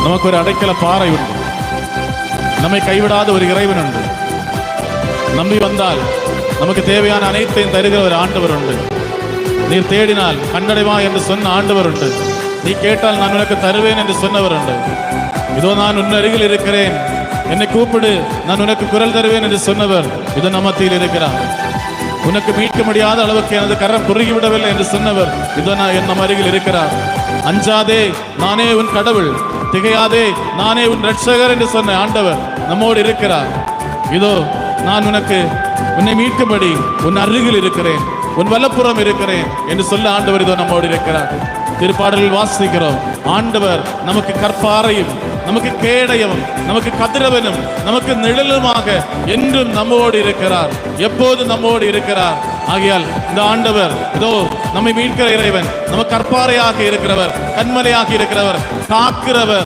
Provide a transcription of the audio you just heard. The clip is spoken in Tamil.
நமக்கு ஒரு அடைக்கல பாறை உண்டு. நம்மை கைவிடாத ஒரு இறைவன் உண்டு. நம்பி வந்தால் நமக்கு தேவையான அனைத்தையும் தருகிற ஒரு ஆண்டவர் உண்டு. நீ தேடினால் கண்டடைவா என்று சொன்ன ஆண்டவர் உண்டு. நீ கேட்டால் நான் உனக்கு தருவேன் என்று சொன்னவர் உண்டு. இதோ நான் உன் அருகில் இருக்கிறேன், என்னை கூப்பிடு, நான் உனக்கு குரல் தருவேன் என்று சொன்னவர் இதோ நம்ம மத்தியில் இருக்கிறார். உனக்கு மீட்க முடியாத அளவுக்கு எனது கரம் குறுகிவிடவில்லை என்று சொன்னவர் இதோ நான் நம் அருகில் இருக்கிறார். அஞ்சாதே, நானே உன் கடவுள், திகையாதே, நானே உன் ரட்சகர் என்று சொன்ன ஆண்டவர் நம்மோடு இருக்கிறார். இதோ நான் உன்னை மீட்கும்படி உன் அருகில் இருக்கிறேன், உன் வலப்புறம் இருக்கிறேன் என்று சொல்ல ஆண்டவர் இதோ நம்மோடு இருக்கிறார். திருப்பாடலில் வாசிக்கிறோம், ஆண்டவர் நமக்கு கற்பாரையும் நமக்கு கேடயமும் நமக்கு கதிரவனும் நமக்கு நிழலுமாக என்றும் நம்மோடு இருக்கிறார், எப்போது நம்மோடு இருக்கிறார். ஆகையால் இந்த ஆண்டவர் இதோ நம்மை மீட்கிற இறைவன், நமக்கு கற்பாரையாக இருக்கிறவர், கண்மலையாக இருக்கிறவர், காக்கிறவர்.